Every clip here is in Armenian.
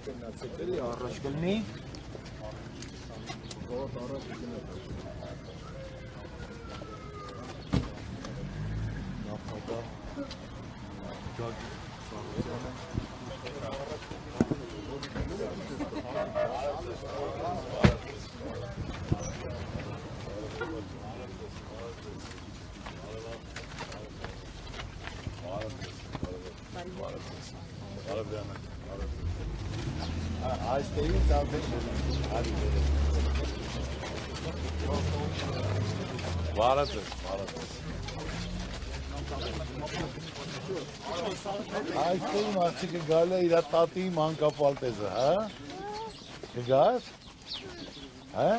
Գնացել առաջ գնի։ Այստեղ մարդիկը գալի է իր տատի մանկապարտեզը, հա? Կգաս? Հա?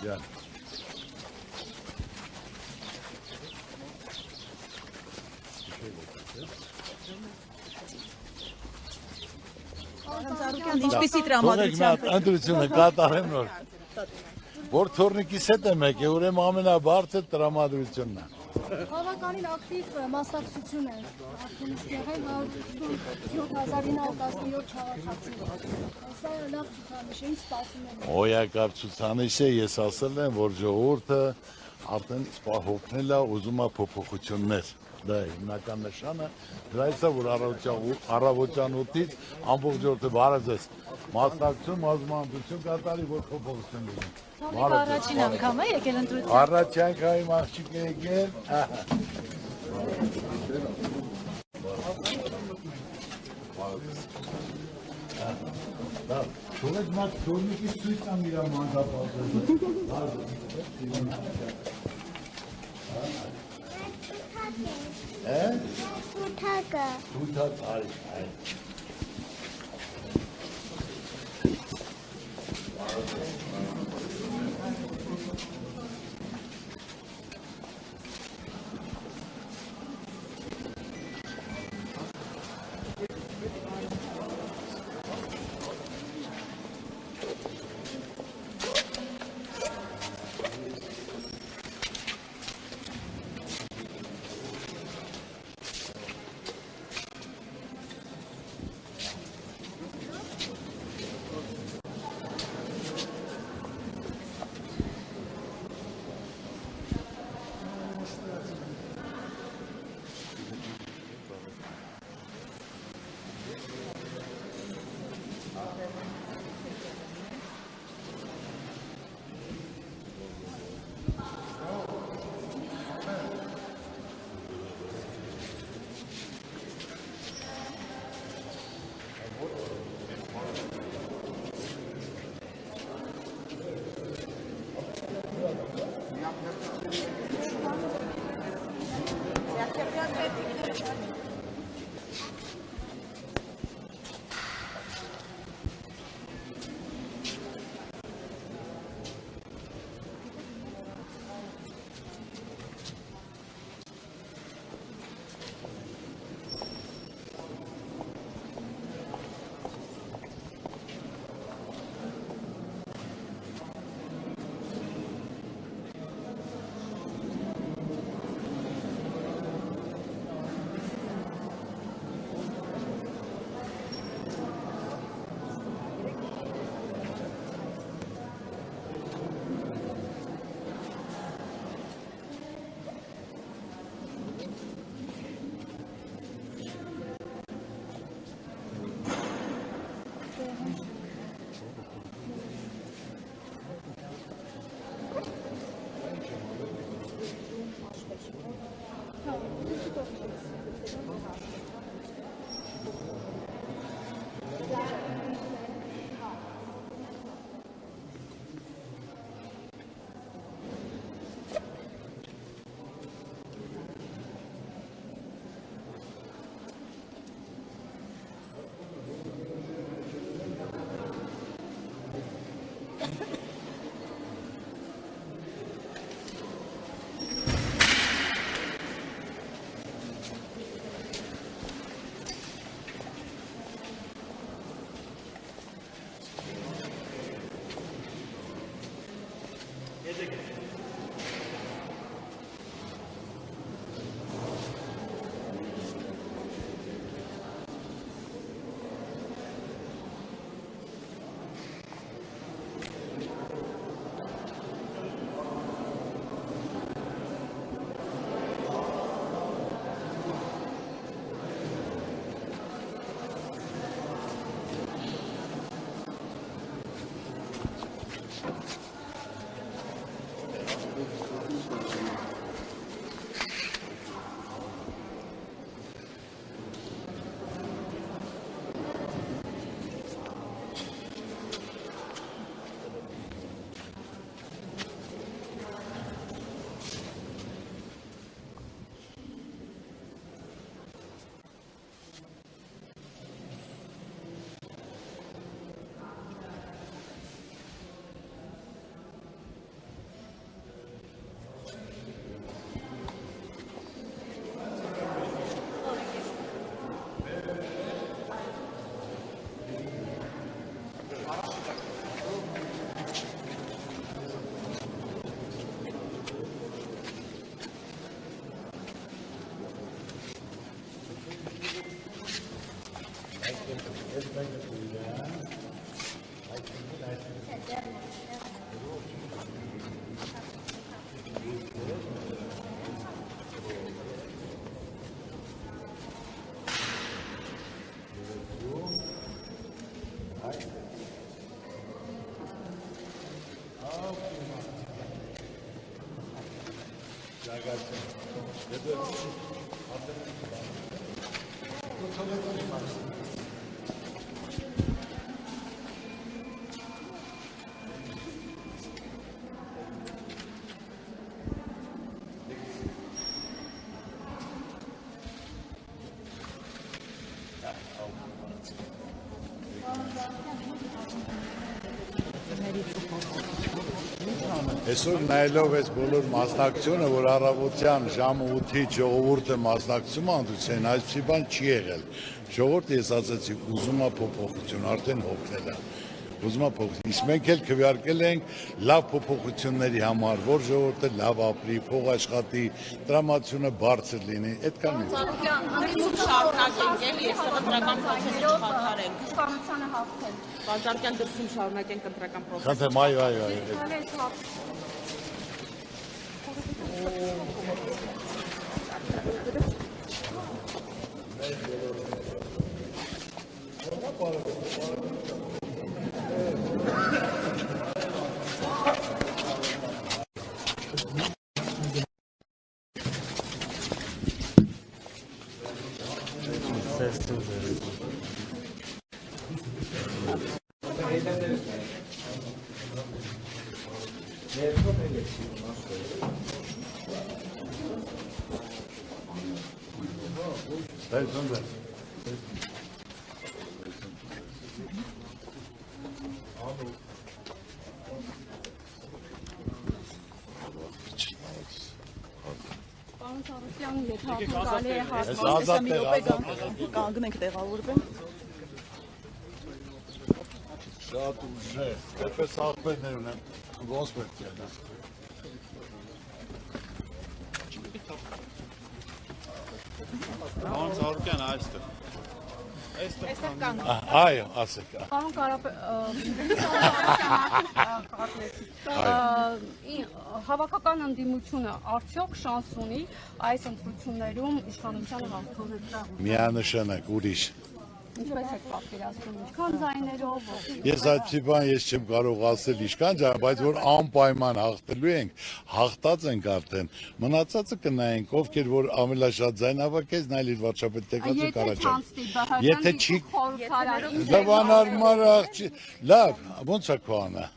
Ջան։ Ինչպիսի տրամադրությամբ։ Ընտրությունը կատարեմ նոր։ Որ թորնիկիս հետ եմ եկել, ուրեմն ամենաբարձր տրամադրությունն է։ Բավականին ակտիվ մասնակցություն է, արդեն իսկ եղել 187,917 չաղացածի։ Սա լավ ցուցանիշ է, ինչ սպասում եմ։ Հոյակապ ցուցանիշ է, ես ասել եմ, որ ժողովուրդը արդեն հոգնել է, ուզում է փոփոխություններ։ Դա է հիմնական նշանը, դրանից է, որ առավոտյան 8-ից ամբողջ ժողովուրդը բարև ձեզ մասնակցում, ազգանունություն կատարի, որ փոփոխություն լինի։ Թողնիկը առաջին անգամ է եկել ընտրության։ Առաջին անգամ աղջիկ է եկել։ Թողեք մատ թորնիկի ցույց տամ իր մանկապարտեզը։ Թութակը։ Թութակ այ։ Այսօր նայելով այս բոլոր մասնակցությունը, որ առավոտյան ժամը 8-ից ժողովուրդը մասնակցում անդուցեն, այսպիսի բան չի եղել։ Ժողովուրդը ես ասացի, ուզում է փոփոխություն, արդեն հոգնել է։ Ուզում է փոփոխություն։ Իսկ մենք էլ քվեարկել ենք լավ փոփոխությունների համար, որ ժողովուրդը լավ ապրի, փող աշխատի, տրամադրությունը բարձր լինի, այդքան է։ Շարունակենք էլի, ես ընտրական process-ը չխաթարենք։ Իշխանությանը հաղթել։ Բանջարյան դրսում շարունակենք ընտրական process-ը։ Խնդրեմ, այո։ Պարոն Սարոյանը, եթե ակնկալի է կանգնենք տեղավորվենք։ Շատ ուժեղ, այդպես աղբերներ ունեմ, ոնց պետք է դա։ Պարոն Սարոյանը այստեղ։ Այո, ասեք։ Պարոն հավաքական ընդդիմությունը արդյոք շանս ունի այս ընտրություններում իշխանությանը հաղթողի Միանշանակ, ուրիշ։ ինչպես եք պատկերացնում, ինչքան ձայներով։ Ես այդպիսի բան ես չեմ կարող ասել ինչքան ջան, բայց որ անպայման հաղթելու ենք, հաղթած ենք արդեն։ Մնացածը կնայենք, ովքեր որ ամենաշատ ձայն հավաքեց, նայել իր վարչապետեկացու կարաճան։ Եթե չի Դավանարմար աղջի, լավ, ոնց է քո անա։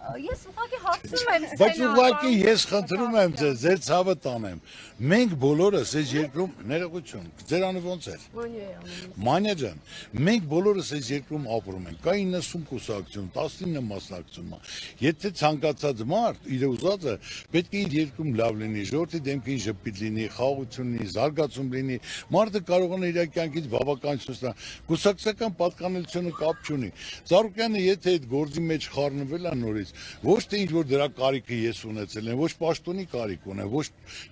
Ես ուղղակի հարցնում եմ։ Բայց ուղղակի ես խնդրում եմ ձեզ, ձեր ցավը տանեմ։ Մենք բոլորս այս երկրում ներողություն, ձեր անը ոնց էր։ Մանյա ջան, մենք բոլորս այս երկրում ապրում ենք։ Կա 90 կուսակցություն, 19 մասնակցում է։ Եթե ցանկացած մարդ իր ուզածը պետք է իր երկրում լավ լինի, ժողովրդի դեմքին ժպիտ լինի, խաղաղություն լինի, զարգացում լինի, մարդը կարող է իր կյանքից բավականություն ստանալ։ Կուսակցական պատկանելիությունը կապ չունի։ Ծառուկյանը եթե այդ գործի մեջ խառնվել է նորից, ոչ թե ինչ որ դրա կարիքը ես ունեցել եմ, ոչ պաշտոնի կարիք ունեմ, ոչ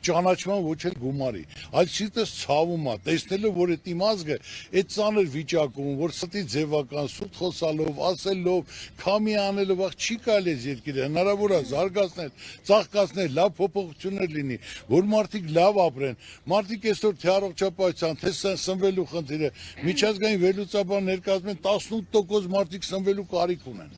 ճանաչման, ոչ էլ գումարի, այլ սիրտս ցավում է, տեսնելով որ այդ իմ ազգը այդ ծանր վիճակում, որ ստի ձևական, սուտ խոսալով, ասելով, քամի անելով, ախ չի կարելի այս երկիրը, հնարավոր է զարգացնել, ծաղկացնել, լավ փոփոխություններ լինի, որ մարդիկ լավ ապրեն, մարդիկ այսօր թե առողջապահության, թե սնվելու խնդիրը, միջազգային վերլուծաբան ներկայացնում են 18% մարդիկ սնվելու կարիք ունեն։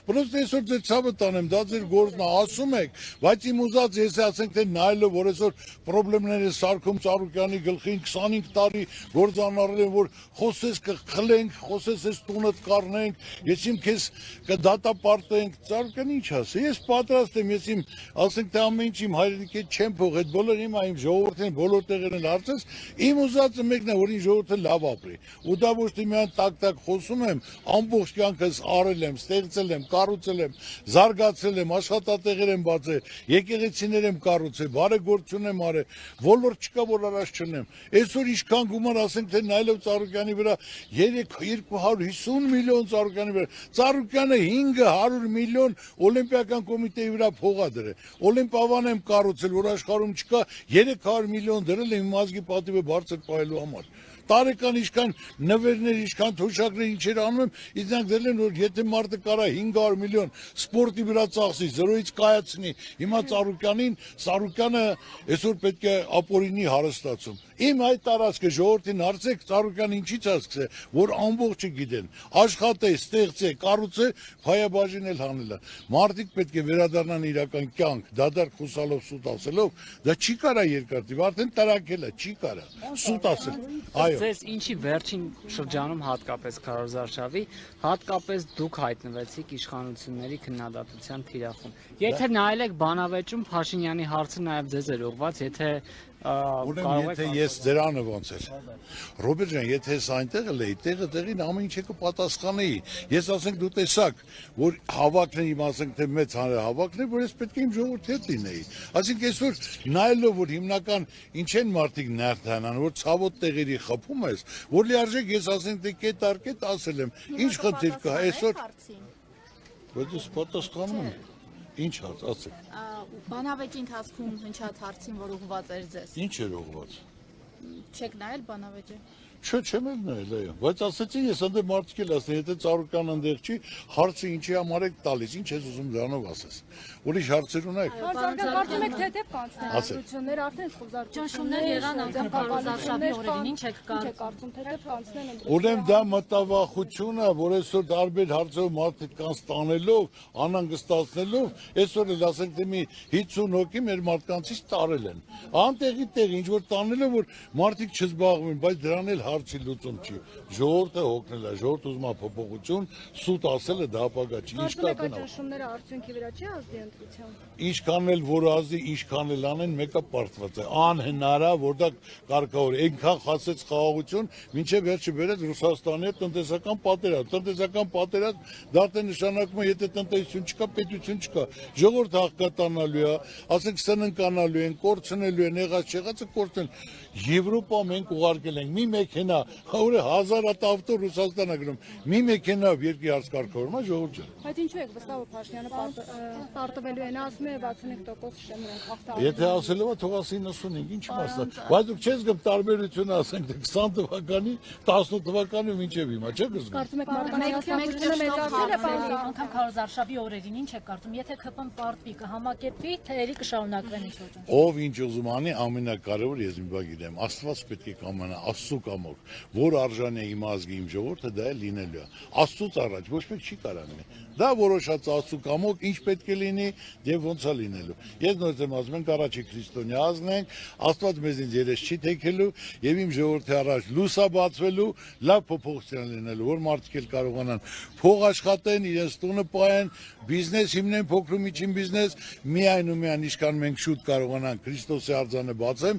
Պրոստը այսօր ձեր ցավը տանեմ, դա ձեր գործն է, ասում եք, բայց իմ ուզած ես ասենք թե նայելով, որ այսօր պրոբլեմներ է սարքում Ծառուկյանի գլխին 25 տարի գործանարել են, որ խոսես կխլենք, խոսես այս տունդ կառնենք, ես իմ քեզ կդատապարտենք, Ծառուկյանը ինչ ասի, ես պատրաստ եմ, ես իմ, ասենք թե ամեն ինչ իմ հայրենիքի հետ չեմ փող, այդ բոլոր հիմա իմ ժողովրդին բոլոր տեղերն հարցես, իմ ուզածը մեկն է, որ իմ ժողովուրդը լավ ապրի, ու դա ոչ թե միայն տակ-տակ խոսում եմ, ամբողջ կյանքս արել եմ, ստեղծել եմ, կառուցել եմ, զարգացել եմ, աշխատատեղեր եմ բացել, եկեղեցիներ եմ կառուցել, բարեգործություն եմ արել, ոլորտ չկա որ առաջ չնեմ։ Այսօր ինչքան գումար ասենք թե նայելով Ծառուկյանի վրա 250 միլիոն Ծառուկյանի վրա, Ծառուկյանը 500 միլիոն Օլիմպիական կոմիտեի վրա փող ա դրել։ Օլիմպիավան եմ կառուցել, որ աշխարհում չկա, 300 միլիոն դրել եմ իմ ազգի պատիվը բարձր պահելու համար։ Տարեկան ինչքան նվերներ, ինչքան թոշակներ ինչեր անում եմ, իրանք դրել են որ եթե մարդը կարա 500 միլիոն սպորտի վրա ծախսի, 0-ից կայացնի, հիմա Ծառուկյանը այսօր պետք է ապօրինի հարստացում։ Իմ այդ տարածքը ժողովրդին հարցեք, Ծառուկյանը ինչից է սկսել, որ ամբողջը գիտեն, աշխատե, ստեղծե, կառուցե, փայաբաժին էլ հանելա։ Մարդիկ պետք է վերադառնան իրական կյանք, դադար խոսալով, սուտ ասելով, դա չի կարա երկար տիվ, արդեն տրակել է, չի կարա, սուտ ասել։ Ձեզ ինչի վերջին շրջանում հատկապես Քարոզարշավի, հատկապես դուք հայտնվեցիք իշխանությունների քննադատության թիրախում։ Եթե նայել եք բանավեճում Փաշինյանի հարցը նաև ձեզ էր ուղղված, եթե Ուրեմն եթե ես ձերանը ոնց էր։ Ռոբերտ ջան, եթե ես այնտեղ էի, տեղին ամեն ինչ կպատասխանեի։ Ես ասենք դու տեսակ, որ հավաքն է իմ ասենք թե մեծ հանրահավաքն է, որ ես պետք է իմ ժողովրդի հետ լինեի։ Այսինքն այսօր նայելով որ հիմնական ինչ են մարդիկ ներդանան, որ ցավոտ տեղերի խփում ես, որ լիարժեք ես ասենք թե կետ ասել եմ, ինչ խնդիր կա այսօր։ Բայց ես պատասխանում եմ։ Ինչ հարց, ասեք։ Բանավեճի ընթացքում հնչած հարցին, որ ուղղված էր ձեզ։ Ինչ էր ուղղված։ Չեք նայել բանավեճը։ Չեմ էլ նայել, այո, բայց ասեցի ես ընդե մարդիկ էլ ասեն, եթե Ծառուկյան ընդեղ չի, հարցը ինչի համար եք տալիս, ինչ ես ուզում դրանով ասես։ Ուրիշ հարցեր ունեք։ Կարծում եք թե կանցնեն հանրությունները արդեն Ճնշումներ եղան անգամ Քարոզարշավի օրերին, ինչ եք կարծում թե կանցնեն։ Ուրեմն դա մտավախություն է, որ այսօր տարբեր հարցով մարդիկ կանց տանելով, անհանգստացնելով, այսօր էլ ասենք թե մի 50 հոգի մեր մարդկանցից տարել են։ Անտեղի տեղ ինչ որ տանելով որ մարդիկ չզբաղվեն, բայց դրան էլ հարցի լուծում չի։ Ժողովուրդը հոգնել է, ժողովուրդը ուզում է փոփոխություն, սուտ ասելը դա ապագա չի։ Ինչքան է ճնշումները արդյունքի վրա չի ազդի ընտրության։ Ինչքան էլ որ ազդի, ինչքան էլ անեն, մեկը պարտված է։ Անհնար է, որ դա կարգավոր այնքան խացեց խաղաղություն, մինչև վերջը բերեց Ռուսաստանի հետ տնտեսական պատերազմ, դա նշանակում է, եթե տնտեսություն չկա, պետություն չկա։ Ժողովուրդը հաղթանալու է, ասենք սննկանալու են, կորցնելու են, եղած չեղածը կորցնել։ Եվրոպա մենք ուղարկել ենք մի մեքենա, որը 1000 հատ ավտո Ռուսաստան է գնում։ Մի մեքենա երկի հարց կարգավորում է ժողովուրդ ջան։ Բայց ինչու եք վստահ որ Փաշինյանը պարտվելու են ասում է 65% շեմ նրանք հաղթահարել։ Եթե ասելով է թող ասի 95, ինչ իմաստա։ Բայց դուք չես գում տարբերությունը ասենք թե 20 թվականի, 18 թվականի մինչև հիմա, չէ՞ գզգում։ Կարծում եք մարդկանցությունը մեծացել է բանի։ անգամ Քարոզարշավի օրերին, ինչ եք կարծում, եթե ԿՊ-ն պարտվի, կհամակերպվի, թեերի կշարունակվեն ինչ որ։ Ով ինչ ուզում անի, ամենակարևոր ես մի բան գիտեմ, Աստված պետք է կամանա, Աստծո կամոք, որ արժանի է իմ ազգի իմ ժողովուրդը դա է լինելու է։ Աստծոց առաջ ոչ մեկ չի կարող լինի։ Դա որոշած Աստծո կամոք ինչ պետք է լինի եւ ոնց է լինելու։ Ես նույնպես եմ ասում, մենք առաջի քրիստոնյա ազգն ենք, Աստված մեզնից երես չի թեքելու եւ իմ ժողովրդի առաջ լույս է բացվելու, լավ փոփոխություն լինելու, որ մարդիկ էլ կարողանան փող աշխատեն, իրենց տունը պահեն, բիզնես հիմնեն, փոքր ու միջին բիզնես, միայն ու միայն ինչքան մենք շուտ կարողանանք Քրիստոսի արձանը բացեմ,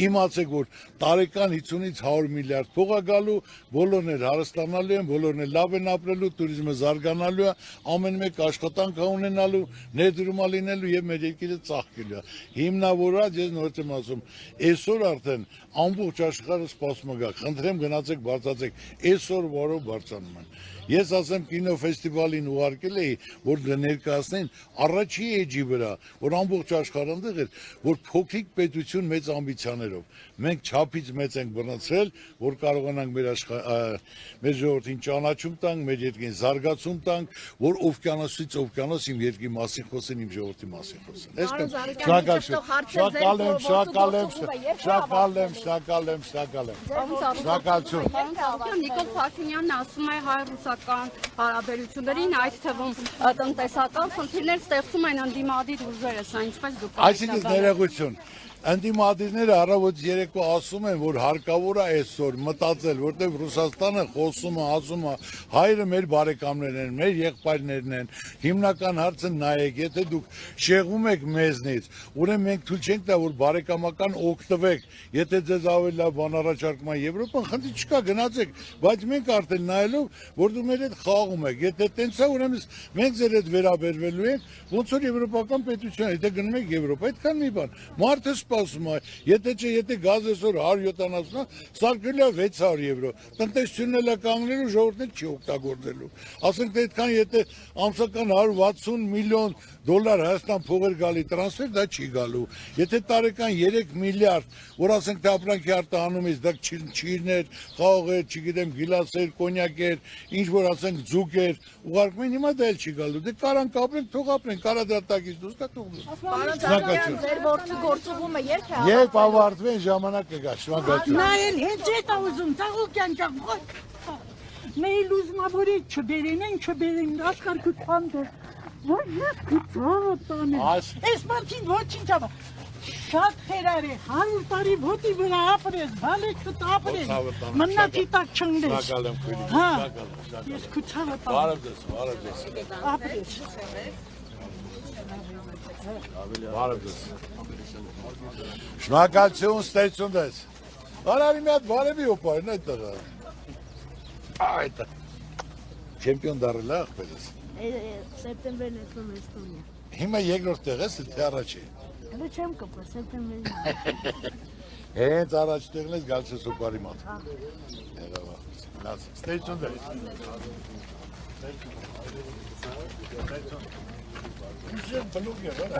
իմացեք որ տարեկան 50-ից 100 միլիարդ փող է գալու, բոլորն էլ հարստանալու են, բոլորն էլ լավ են ապրելու, туриզմը զարգանալու է, ամեն մեկ աշխատանք ունենալու, ներդրում լինելու եւ մեր երկիրը ծաղկելու է։ Հիմնավորված ես նորից եմ ասում, այսօր արդեն ամբողջ աշխարհը սպասում է գա, խնդրեմ գնացեք բարձրացեք, այսօր որով բարձրանում են։ Ես ասեմ կինոֆեստիվալին ուղարկել էի, որ ներկայացնեն առաջի էջի վրա, որ ամբողջ աշխարհը այնտեղ էր, որ փոքրիկ պետություն մեծ ամբիցիաներով։ Մենք չափից մեծ ենք բռնացրել, որ կարողանանք մեր ժողովրդին ճանաչում տանք, մեր երկրին զարգացում տանք, որ օվկիանոսից օվկիանոս իմ երկրի մասին խոսեն, իմ ժողովրդի մասին խոսեն։ Շնորհակալություն։ Նիկոլ Փաշինյանն ասում է հայ-ռուսական հարաբերություններին, այդ թվում տնտեսական խնդիրներ ստեղծում են ընդդիմադիր ուժերը, սա ինչպես դուք։ Այսինքն ներողություն։ Անդիմադիրները առավոտ երեկո ասում են, որ հարկավոր է այսօր մտածել, որտեղ Ռուսաստանը խոսում է, ասում է, հայրը մեր բարեկամներն են, մեր եղբայրներն են, հիմնական հարցը նայեք, եթե դուք շեղում եք մեզնից, ուրեմն մենք թույլ չենք տա, որ բարեկամական օգտվեք, եթե ձեզ ավելի լավ բան առաջարկում է Եվրոպան, խնդիր չկա, գնացեք, բայց մենք արդեն նայելով, որ դու մեր հետ խաղում եք, եթե տենց է, ուրեմն մենք ձեր հետ վերաբերվելու ենք, ոնց որ եվրոպական պետություն, եթե գնում եք Եվրոպա, այդքան մի բան, մարդը սպասում է, եթե չէ, եթե գազ այսօր 170-ն, սարքել է 600 եվրո, տնտեսությունն էլ է կանգնելու, ժողովուրդն չի օգտագործելու, ասենք թե այդքան եթե ամսական 160 միլիոն դոլար Հայաստան փողեր գալի տրանսֆեր, դա չի գալու, եթե տարեկան 3 միլիարդ, որ ասենք թե ապրանքի արտահանումից դա չիրներ, խաղողեր, չգիտեմ, գիլասեր, կոնյակեր, ինչ որ ասենք ձուկեր, ուղարկում են, հիմա դա էլ չի գալու, դե կարանք ապրենք, թող ապրենք, կարա դրա տակից դուրս գա թող դուրս։ Պարոն Ջանյան, ձեր որդու գործողումը երբ է Երբ ավարտվեն ժամանակ կգա, շնորհակալություն։ Նա էլ հենց այդ ուզում, ցաղուկյան ջան։ Մեր ուզմավորի չբերեն, աշխարհության դեր։ Որ ես կծոտան։ Այս մարդին ոչինչ ավ։ Շատ խերար է, 100 տարի ոտի վրա ապրես, բալեք կտապրես։ Մնացի տակ չնես։ Շնորհակալ եմ քույրիկ, Հա, շնորհակալ եմ։ ես կծավը տամ։ Բարև ձեզ, բարև ձեզ։ Ապրես։ Բարև ձեզ։ Շնորհակալություն, ստեցուն դες։ Արարի մի հատ բարևի օպարն այդ տղա։ Այդ չեմպիոն դառել է ախպերս։ Սեպտեմբերն է Էստոնիա։ Հիմա երկրորդ տեղ ես, թե առաջի։ Հələ չեմ կպա սեպտեմբերին։ Հենց առաջ տեղն ես գալիս ես օպարի մոտ։ Եղավ։ Լաց, ստեցուն դες։ Ստեցուն։ Բլուկ է, վրա։